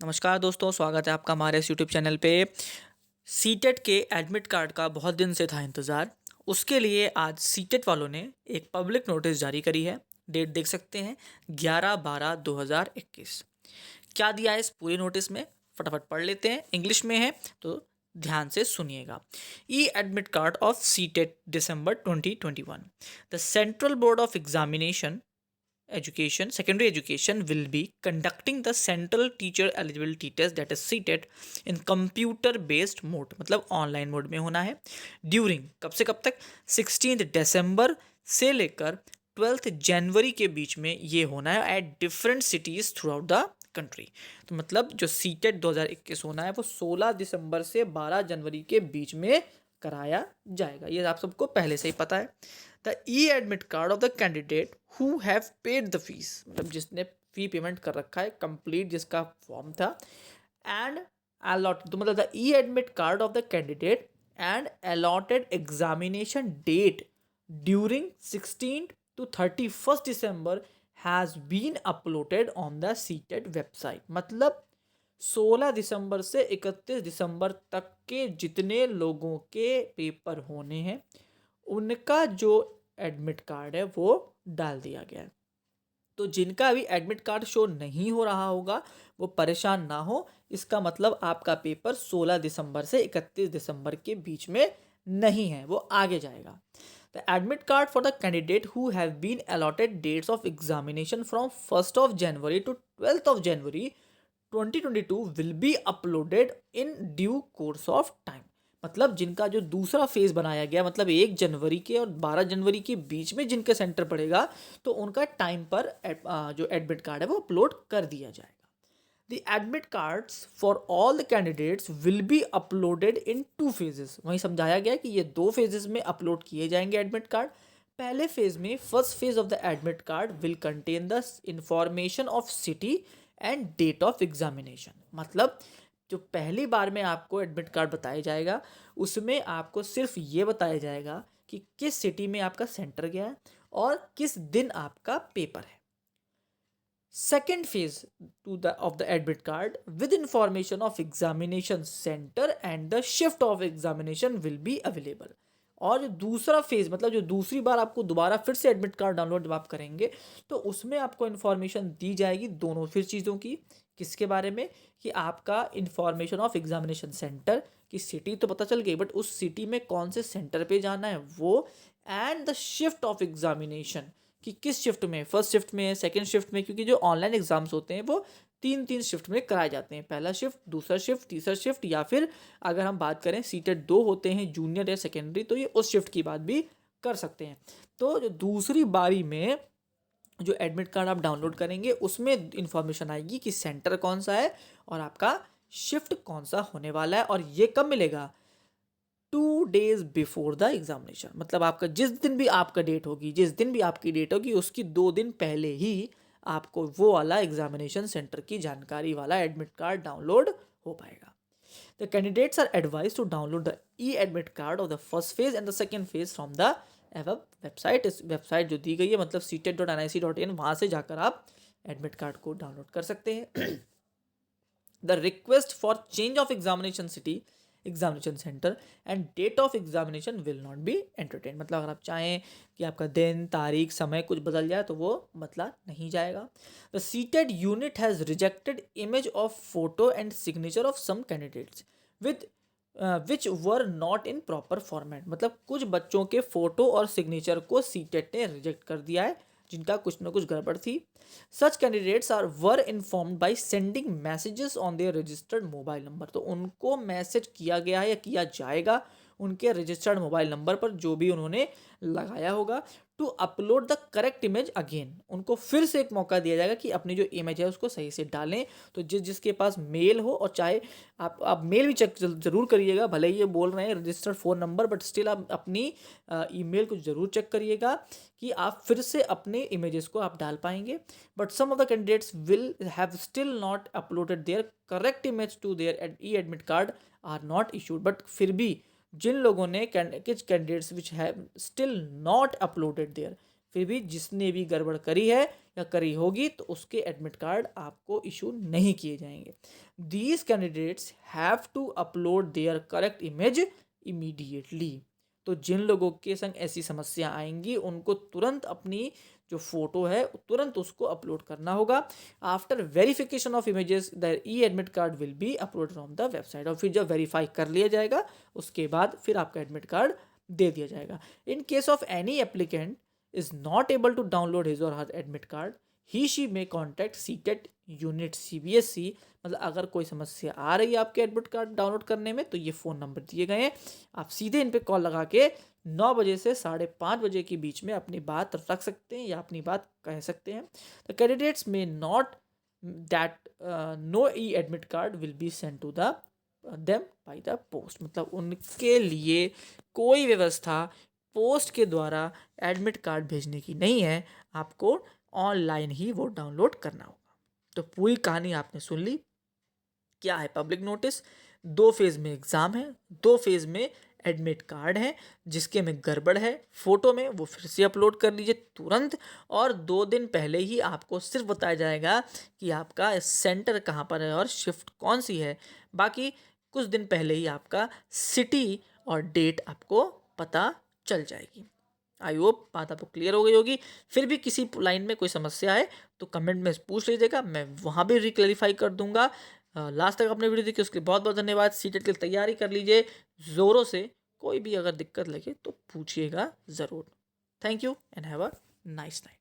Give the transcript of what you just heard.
नमस्कार दोस्तों, स्वागत है आपका हमारे इस यूट्यूब चैनल पे। सीटेट के एडमिट कार्ड का बहुत दिन से था इंतज़ार। उसके लिए आज सीटेट वालों ने एक पब्लिक नोटिस जारी करी है। डेट देख सकते हैं, 11/12/2021। क्या दिया है इस पूरे नोटिस में, फटाफट पढ़ लेते हैं। इंग्लिश में है तो ध्यान से सुनिएगा। E admit card of CTET December 2021। The central board of examination education secondary education will be conducting the central teacher eligibility test, that is CTET, in computer based mode, मतलब ऑनलाइन मोड में होना है। During कब से कब तक, 16 दिसंबर से लेकर 12 जनवरी के बीच में ये होना है at different cities through out the country. तो मतलब जो सीटेट 2021 होना है वो 16 दिसंबर से 12 जनवरी के बीच में कराया जाएगा। ये आप सबको पहले से ही पता है। The e admit card of the candidate who have paid the fees, मतलब जिसने फी पेमेंट कर रखा है, कंप्लीट जिसका फॉर्म था, एंड अलॉट, तो मतलब the e admit card of the candidate and allotted examination date during 16 to 31 December has been uploaded on the CTET website. मतलब 16 दिसंबर से 31 दिसंबर तक के जितने लोगों के पेपर होने हैं उनका जो एडमिट कार्ड है वो डाल दिया गया है। तो जिनका अभी एडमिट कार्ड शो नहीं हो रहा होगा वो परेशान ना हो। इसका मतलब आपका पेपर 16 दिसंबर से 31 दिसंबर के बीच में नहीं है, वो आगे जाएगा। The admit card for the candidate who have been allotted dates of examination from 1 to 12 January 2022 will be uploaded in due course of time. मतलब जिनका जो दूसरा फेज बनाया गया, मतलब 1 जनवरी के और 12 जनवरी के बीच में जिनके सेंटर पड़ेगा, तो उनका टाइम पर जो एडमिट कार्ड है वो अपलोड कर दिया जाएगा। The admit cards for all the candidates will be uploaded in 2 phases। वहीं समझाया गया कि ये 2 phases में अपलोड किए जाएंगे एडमिट कार्ड। पहले फेज में, first phase of the admit card will contain the information of city and date of examination. मतलब जो पहली बार में आपको एडमिट कार्ड बताया जाएगा उसमें आपको सिर्फ ये बताया जाएगा कि किस सिटी में आपका सेंटर गया है और किस दिन आपका पेपर है। Second phase two the of the admit card with information of examination centre and the shift of examination will be available. और जो दूसरा फेज, मतलब जो दूसरी बार आपको दोबारा फिर से एडमिट कार्ड डाउनलोड जब आप करेंगे तो उसमें आपको इन्फॉर्मेशन दी जाएगी दोनों फिर चीज़ों की। किसके बारे में, कि आपका इंफॉर्मेशन ऑफ एग्जामिनेशन सेंटर की सिटी तो पता चल गई, बट उस सिटी में कौन से सेंटर पे जाना है वो, and the shift of examination कि किस शिफ्ट में, फर्स्ट शिफ्ट में, सेकंड शिफ्ट में, क्योंकि जो ऑनलाइन एग्जाम्स होते हैं वो 3 शिफ्ट में कराए जाते हैं। पहला शिफ्ट, दूसरा शिफ्ट, तीसरा शिफ्ट, या फिर अगर हम बात करें सीटेट 2 होते हैं, जूनियर या सेकेंडरी, तो ये उस शिफ्ट की बात भी कर सकते हैं। तो जो दूसरी बारी में जो एडमिट कार्ड आप डाउनलोड करेंगे उसमें इंफॉर्मेशन आएगी कि सेंटर कौन सा है और आपका शिफ्ट कौन सा होने वाला है। और ये कब मिलेगा, 2 days बिफोर द एग्जामिनेशन। मतलब आपका जिस दिन भी आपका डेट होगी, जिस दिन भी आपकी डेट होगी उसकी 2 दिन पहले ही आपको वो वाला एग्जामिनेशन सेंटर की जानकारी वाला एडमिट कार्ड डाउनलोड हो पाएगा। The candidates are advise to download the e admit card of the first phase and the second phase from the above website. इस वेबसाइट जो दी गई है, मतलब ctet.nic.in, वहाँ से जाकर आप एडमिट कार्ड को डाउनलोड कर सकते हैं। The request for change of examination city, examination centre and date of examination will not be entertain. मतलब अगर आप चाहें कि आपका दिन, तारीख, समय कुछ बदल जाए तो वो मतलब नहीं जाएगा। The seated unit has rejected image of photo and signature of some candidates with which were not in proper format. मतलब कुछ बच्चों के फोटो और सिग्नेचर को सीटेट ने रिजेक्ट कर दिया है जिनका कुछ ना कुछ गड़बड़ थी। Such candidates are were informed by sending messages on their registered mobile number. तो उनको मैसेज किया गया है या किया जाएगा उनके रजिस्टर्ड मोबाइल नंबर पर जो भी उन्होंने लगाया होगा, to upload the correct image again. उनको फिर से एक मौका दिया जाएगा कि अपनी जो इमेज है उसको सही से डालें। तो जिसके पास मेल हो, और चाहे आप मेल भी चेक जरूर करिएगा, भले ही ये बोल रहे हैं registered phone number, but still आप अपनी ईमेल को जरूर चेक करिएगा कि आप फिर से अपने इमेजेस को आप डाल पाएंगे। But some of the candidates will have still not uploaded their correct image to their e admit card are not issued. बट फिर भी जिन लोगों ने, किस candidates which have still not uploaded their, फिर भी जिसने भी गड़बड़ करी है या करी होगी तो उसके एडमिट कार्ड आपको इशू नहीं किए जाएंगे। These candidates have to upload their correct image immediately. तो जिन लोगों के संग ऐसी समस्या आएंगी उनको तुरंत अपनी जो फोटो है तुरंत उसको अपलोड करना होगा। After verification of images the e admit card will B upload from the website. और फिर जब वेरीफाई कर लिया जाएगा उसके बाद फिर आपका एडमिट कार्ड दे दिया जाएगा। In case of any applicant is not able to download his or her admit card, he she may contact CTET unit CBSE। मतलब अगर कोई समस्या आ रही है आपके एडमिट कार्ड डाउनलोड करने में तो ये फ़ोन नंबर दिए गए हैं, आप सीधे इन पे कॉल लगा के 9 बजे से 5:30 बजे के बीच में अपनी बात रख सकते हैं या अपनी बात कह सकते हैं। The candidates may note that no e admit card will be send to the them by the post. मतलब उनके लिए कोई व्यवस्था पोस्ट के द्वारा एडमिट कार्ड भेजने की नहीं है, आपको ऑनलाइन ही वो डाउनलोड करना होगा। तो पूरी कहानी आपने सुन ली। क्या है पब्लिक नोटिस? 2 फेज में एग्जाम है, 2 फेज में एडमिट कार्ड है। जिसके में गड़बड़ है फोटो में वो फिर से अपलोड कर लीजिए तुरंत। और 2 दिन पहले ही आपको सिर्फ बताया जाएगा कि आपका सेंटर कहाँ पर है और शिफ्ट कौन सी है। बाकी कुछ दिन पहले ही आपका सिटी और डेट आपको पता चल जाएगी। आई होप बात आपको क्लियर हो गई होगी। फिर भी किसी लाइन में कोई समस्या है तो कमेंट में पूछ लीजिएगा, मैं वहाँ भी रिक्लेरिफाई कर दूंगा। लास्ट तक आपने वीडियो देखी उसके लिए बहुत बहुत धन्यवाद। सीटेट की तैयारी कर लीजिए ज़ोरों से। कोई भी अगर दिक्कत लगे तो पूछिएगा ज़रूर। Thank you and have a nice night.